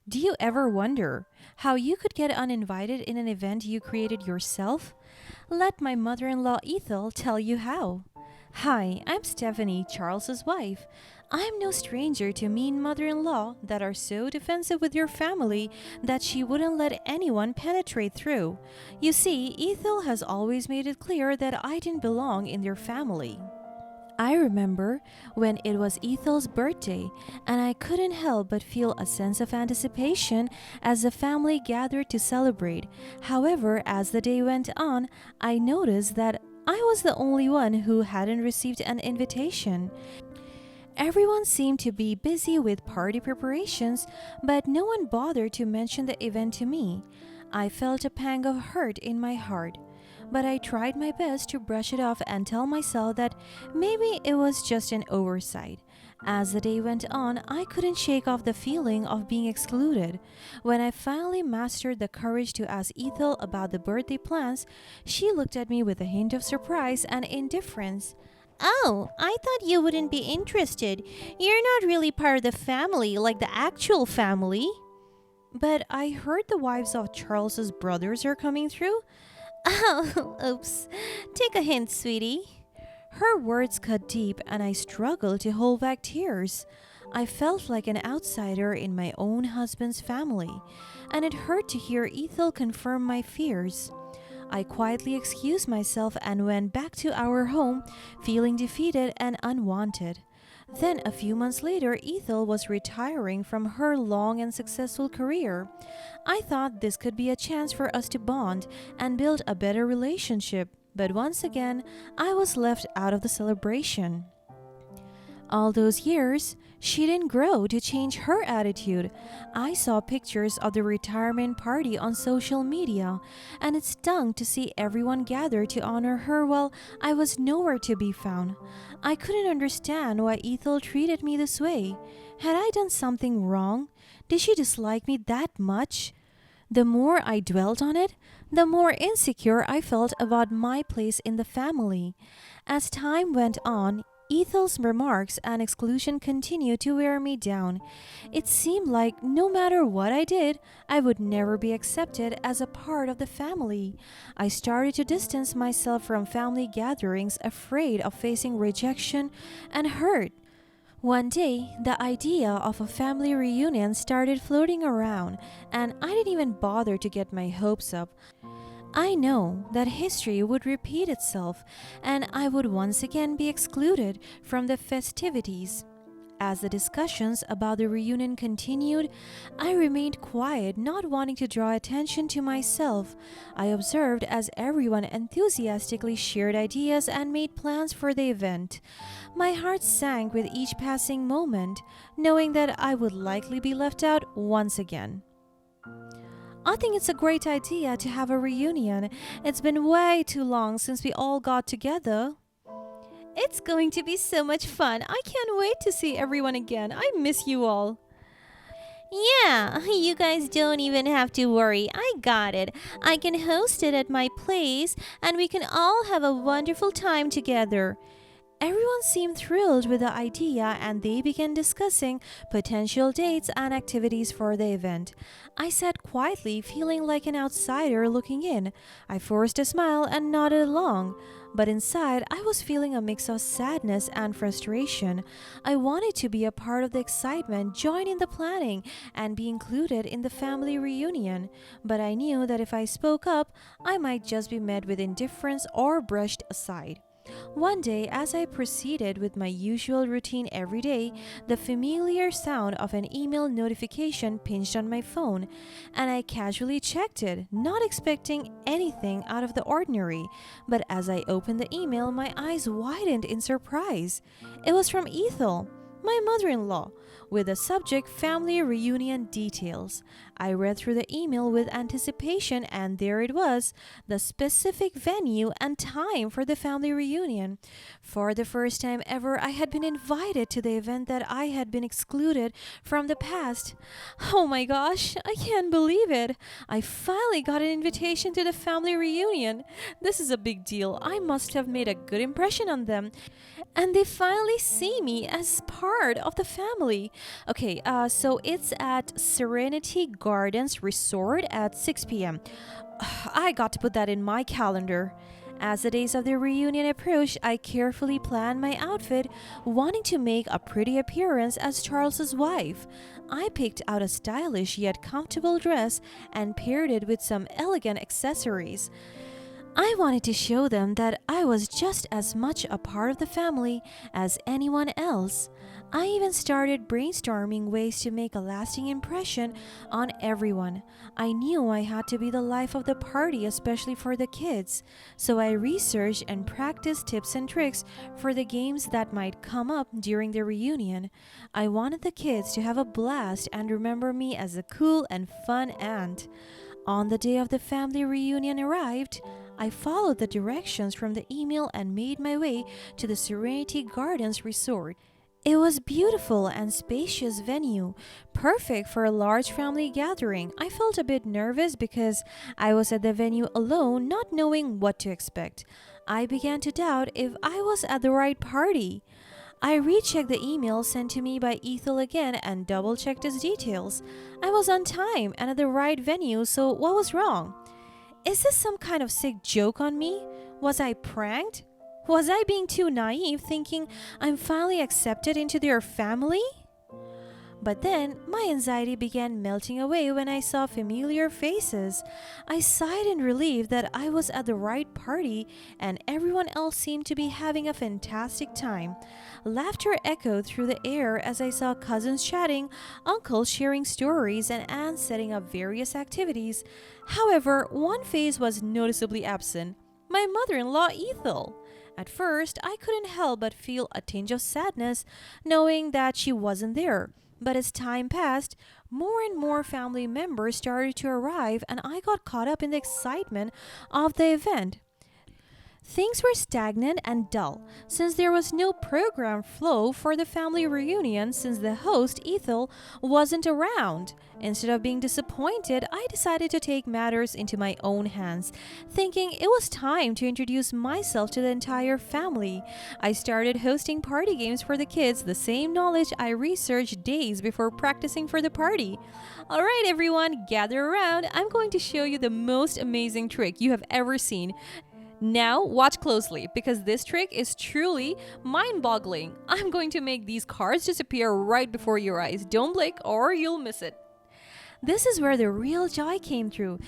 Do you ever wonder how you could get uninvited in an event you created yourself? Let my mother in law Ethel tell you how. Hi, I'm Stephanie, Charles's wife. I'm no stranger to mean mother in law that are so defensive with your family that she wouldn't let anyone penetrate through. You see, Ethel has always made it clear that I didn't belong in their family. I remember when it was Ethel's birthday, and I couldn't help but feel a sense of anticipation as the family gathered to celebrate. However, as the day went on, I noticed that I was the only one who hadn't received an invitation. Everyone seemed to be busy with party preparations, but no one bothered to mention the event to me. I felt a pang of hurt in my heart, but I tried my best to brush it off and tell myself that maybe it was just an oversight. As the day went on, I couldn't shake off the feeling of being excluded. When I finally mastered the courage to ask Ethel about the birthday plans, she looked at me with a hint of surprise and indifference. Oh, I thought you wouldn't be interested. You're not really part of the family like the actual family. But I heard the wives of Charles's brothers are coming through. Oh, oops. Take a hint, sweetie. Her words cut deep, and I struggled to hold back tears. I felt like an outsider in my own husband's family, and it hurt to hear Ethel confirm my fears. I quietly excused myself and went back to our home, feeling defeated and unwanted. Then, a few months later, Ethel was retiring from her long and successful career. I thought this could be a chance for us to bond and build a better relationship, but once again, I was left out of the celebration. All those years, she didn't grow to change her attitude. I saw pictures of the retirement party on social media, and it stung to see everyone gather to honor her while I was nowhere to be found. I couldn't understand why Ethel treated me this way. Had I done something wrong? Did she dislike me that much? The more I dwelt on it, the more insecure I felt about my place in the family. As time went on, Ethel's remarks and exclusion continued to wear me down. It seemed like no matter what I did, I would never be accepted as a part of the family. I started to distance myself from family gatherings, afraid of facing rejection and hurt. One day, the idea of a family reunion started floating around, and I didn't even bother to get my hopes up. I know that history would repeat itself, and I would once again be excluded from the festivities. As the discussions about the reunion continued, I remained quiet, not wanting to draw attention to myself. I observed as everyone enthusiastically shared ideas and made plans for the event. My heart sank with each passing moment, knowing that I would likely be left out once again. I think it's a great idea to have a reunion. It's been way too long since we all got together. It's going to be so much fun. I can't wait to see everyone again. I miss you all. Yeah, you guys don't even have to worry. I got it. I can host it at my place, and we can all have a wonderful time together. Everyone seemed thrilled with the idea, and they began discussing potential dates and activities for the event. I sat quietly, feeling like an outsider looking in. I forced a smile and nodded along, but inside I was feeling a mix of sadness and frustration. I wanted to be a part of the excitement, join in the planning, and be included in the family reunion, but I knew that if I spoke up, I might just be met with indifference or brushed aside. One day, as I proceeded with my usual routine every day, the familiar sound of an email notification pinged on my phone, and I casually checked it, not expecting anything out of the ordinary. But as I opened the email, my eyes widened in surprise. It was from Ethel, my mother-in-law, with the subject Family Reunion Details. I read through the email with anticipation, and there it was, the specific venue and time for the family reunion. For the first time ever, I had been invited to the event that I had been excluded from the past. Oh my gosh, I can't believe it. I finally got an invitation to the family reunion. This is a big deal. I must have made a good impression on them. And they finally see me as part of the family. actually. Okay, so it's at Serenity Gardens Resort at 6 p.m. I got to put that in my calendar. As the days of the reunion approached, I carefully planned my outfit, wanting to make a pretty appearance as Charles's wife. I picked out a stylish yet comfortable dress and paired it with some elegant accessories. I wanted to show them that I was just as much a part of the family as anyone else. I even started brainstorming ways to make a lasting impression on everyone. I knew I had to be the life of the party, especially for the kids. So I researched and practiced tips and tricks for the games that might come up during the reunion. I wanted the kids to have a blast and remember me as a cool and fun aunt. On the day of the family reunion arrived, I followed the directions from the email and made my way to the Serenity Gardens Resort. It was beautiful and spacious venue, perfect for a large family gathering. I felt a bit nervous because I was at the venue alone, not knowing what to expect. I began to doubt if I was at the right party. I rechecked the email sent to me by Ethel again and double-checked its details. I was on time and at the right venue, so what was wrong? Is this some kind of sick joke on me? Was I pranked? Was I being too naive, thinking I'm finally accepted into their family? But then, my anxiety began melting away when I saw familiar faces. I sighed in relief that I was at the right party and everyone else seemed to be having a fantastic time. Laughter echoed through the air as I saw cousins chatting, uncles sharing stories, and aunts setting up various activities. However, one face was noticeably absent: my mother-in-law Ethel. At first, I couldn't help but feel a tinge of sadness knowing that she wasn't there. But as time passed, more and more family members started to arrive, and I got caught up in the excitement of the event. Things were stagnant and dull, since there was no program flow for the family reunion since the host, Ethel, wasn't around. Instead of being disappointed, I decided to take matters into my own hands, thinking it was time to introduce myself to the entire family. I started hosting party games for the kids, the same knowledge I researched days before practicing for the party. Alright everyone, gather around. I'm going to show you the most amazing trick you have ever seen. Now, watch closely because this trick is truly mind-boggling. I'm going to make these cards disappear right before your eyes. Don't blink or you'll miss it. This is where the real joy came through.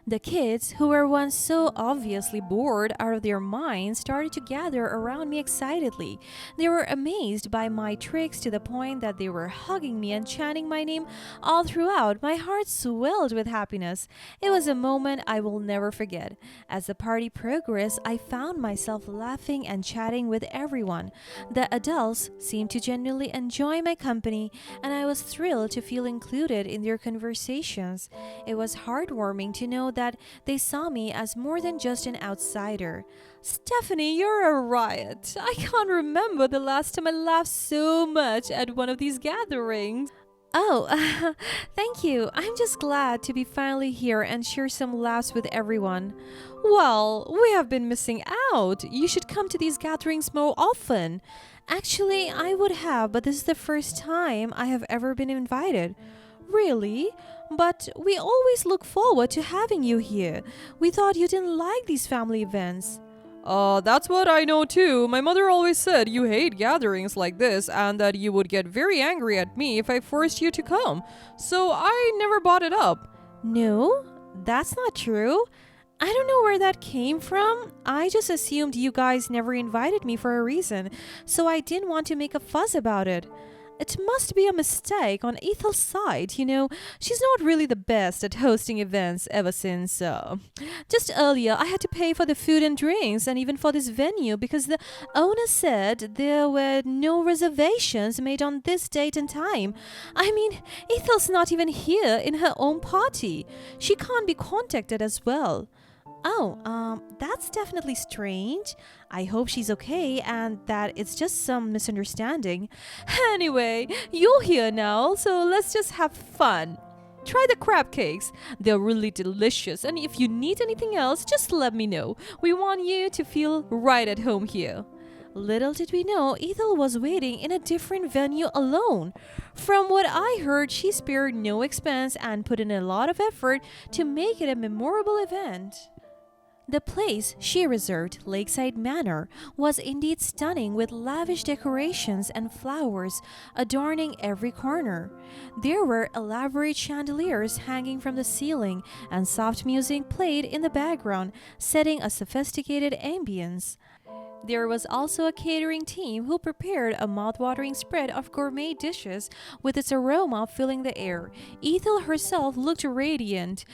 The kids, who were once so obviously bored out of their minds, started to gather around me excitedly. They were amazed by my tricks to the point that they were hugging me and chanting my name all throughout. My heart swelled with happiness. It was a moment I will never forget. As the party progressed, I found myself laughing and chatting with everyone. The adults seemed to genuinely enjoy my company, and I was thrilled to feel included in their conversations. It was heartwarming to know that they saw me as more than just an outsider. Stephanie, you're a riot. I can't remember the last time I laughed so much at one of these gatherings. Oh, thank you. I'm just glad to be finally here and share some laughs with everyone. Well, we have been missing out. You should come to these gatherings more often. Actually, I would have, but this is the first time I have ever been invited. Really? But we always look forward to having you here. We thought you didn't like these family events. That's what I know too. My mother always said you hate gatherings like this and that you would get very angry at me if I forced you to come. So I never brought it up. No, that's not true. I don't know where that came from. I just assumed you guys never invited me for a reason, so I didn't want to make a fuss about it. It must be a mistake on Ethel's side. She's not really the best at hosting events ever since. Just earlier, I had to pay for the food and drinks and even for this venue because the owner said there were no reservations made on this date and time. I mean, Ethel's not even here in her own party. She can't be contacted as well. Oh, that's definitely strange. I hope she's okay and that it's just some misunderstanding. Anyway, you're here now, so let's just have fun. Try the crab cakes. They're really delicious, and if you need anything else, just let me know. We want you to feel right at home here. Little did we know Ethel was waiting in a different venue alone. From what I heard, she spared no expense and put in a lot of effort to make it a memorable event. The place she reserved, Lakeside Manor, was indeed stunning with lavish decorations and flowers adorning every corner. There were elaborate chandeliers hanging from the ceiling, and soft music played in the background, setting a sophisticated ambience. There was also a catering team who prepared a mouth-watering spread of gourmet dishes with its aroma filling the air. Ethel herself looked radiant,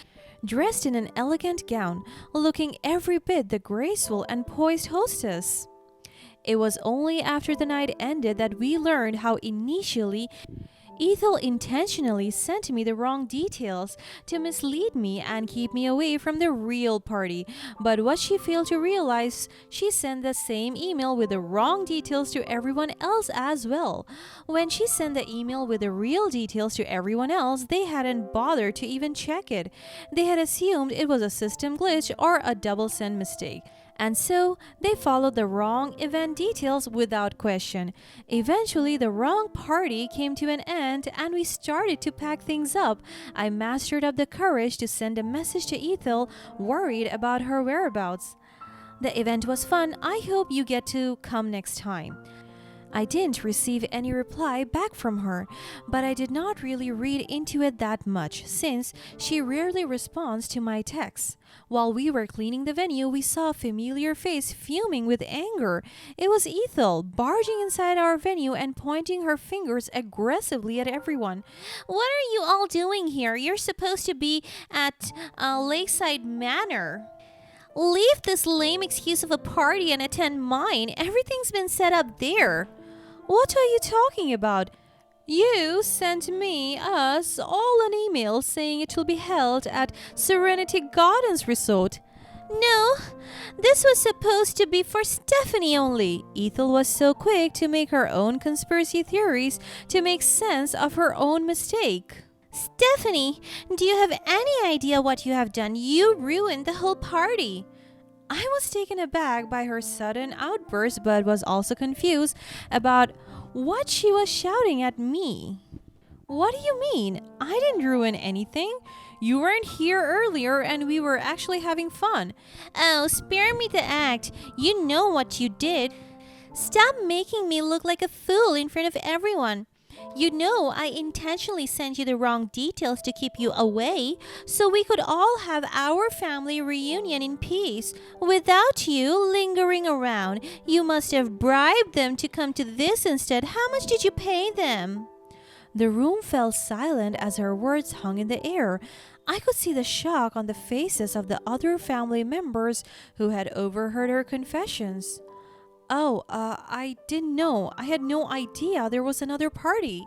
dressed in an elegant gown, looking every bit the graceful and poised hostess. It was only after the night ended that we learned how initially Ethel intentionally sent me the wrong details to mislead me and keep me away from the real party. But what she failed to realize, she sent the same email with the wrong details to everyone else as well. When she sent the email with the real details to everyone else, they hadn't bothered to even check it. They had assumed it was a system glitch or a double send mistake. And so they followed the wrong event details without question. Eventually, the wrong party came to an end and we started to pack things up. I mustered up the courage to send a message to Ethel, worried about her whereabouts. The event was fun. I hope you get to come next time. I didn't receive any reply back from her, but I did not really read into it that much since she rarely responds to my texts. While we were cleaning the venue, we saw a familiar face fuming with anger. It was Ethel, barging inside our venue and pointing her fingers aggressively at everyone. What are you all doing here? You're supposed to be at Lakeside Manor. Leave this lame excuse of a party and attend mine. Everything's been set up there. What are you talking about? You sent us all an email saying it will be held at Serenity Gardens Resort. No, this was supposed to be for Stephanie only. Ethel was so quick to make her own conspiracy theories to make sense of her own mistake. Stephanie, do you have any idea what you have done? You ruined the whole party. I was taken aback by her sudden outburst, but was also confused about what she was shouting at me. What do you mean? I didn't ruin anything. You weren't here earlier and we were actually having fun. Oh, spare me the act. You know what you did. Stop making me look like a fool in front of everyone. You know I intentionally sent you the wrong details to keep you away, so we could all have our family reunion in peace. Without you lingering around, you must have bribed them to come to this instead. How much did you pay them? The room fell silent as her words hung in the air. I could see the shock on the faces of the other family members who had overheard her confessions. I didn't know. I had no idea there was another party.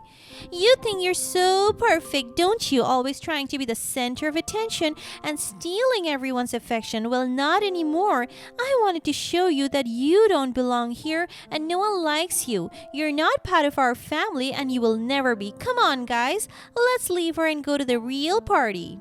You think you're so perfect, don't you? Always trying to be the center of attention and stealing everyone's affection. Well, not anymore. I wanted to show you that you don't belong here and no one likes you. You're not part of our family and you will never be. Come on, guys. Let's leave her and go to the real party.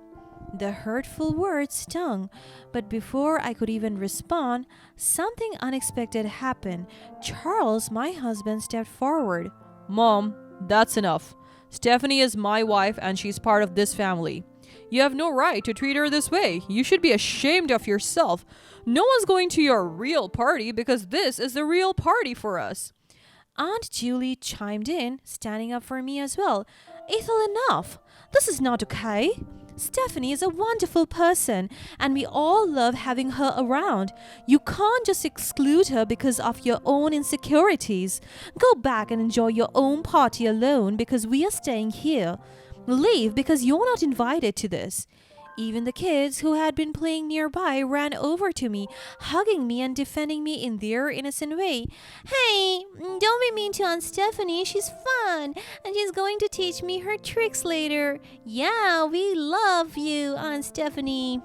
The hurtful words stung, but before I could even respond, something unexpected happened. Charles, my husband, stepped forward. Mom, that's enough. Stephanie is my wife and she's part of this family. You have no right to treat her this way. You should be ashamed of yourself. No one's going to your real party because this is the real party for us. Aunt Julie chimed in, standing up for me as well. Ethel, enough. This is not okay. Stephanie is a wonderful person, and we all love having her around. You can't just exclude her because of your own insecurities. Go back and enjoy your own party alone because we are staying here. Leave because you're not invited to this. Even the kids who had been playing nearby ran over to me, hugging me and defending me in their innocent way. Hey, don't be mean to Aunt Stephanie. She's fun and she's going to teach me her tricks later. Yeah, we love you, Aunt Stephanie.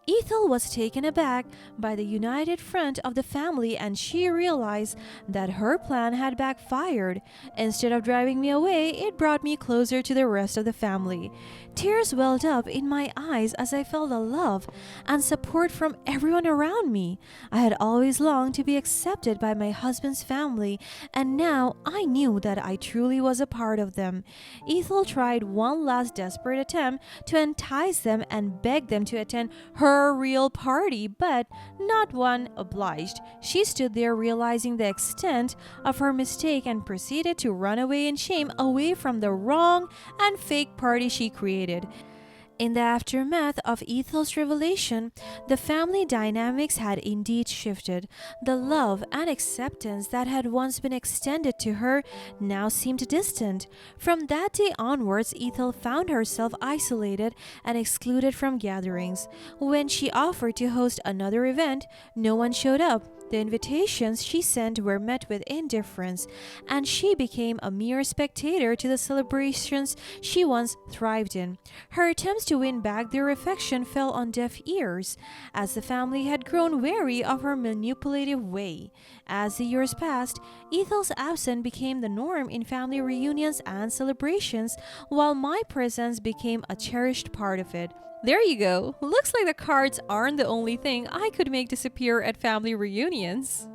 Ethel was taken aback by the united front of the family, and she realized that her plan had backfired. Instead of driving me away, it brought me closer to the rest of the family. Tears welled up in my eyes as I felt the love and support from everyone around me. I had always longed to be accepted by my husband's family, and now I knew that I truly was a part of them. Ethel tried one last desperate attempt to entice them and beg them to attend her real party, but not one obliged. She stood there realizing the extent of her mistake and proceeded to run away in shame away from the wrong and fake party she created. In the aftermath of Ethel's revelation, the family dynamics had indeed shifted. The love and acceptance that had once been extended to her now seemed distant. From that day onwards, Ethel found herself isolated and excluded from gatherings. When she offered to host another event, no one showed up. The invitations she sent were met with indifference, and she became a mere spectator to the celebrations she once thrived in. Her attempts to win back their affection fell on deaf ears, as the family had grown wary of her manipulative way. As the years passed, Ethel's absence became the norm in family reunions and celebrations, while my presence became a cherished part of it. There you go. Looks like the cards aren't the only thing I could make disappear at family reunions.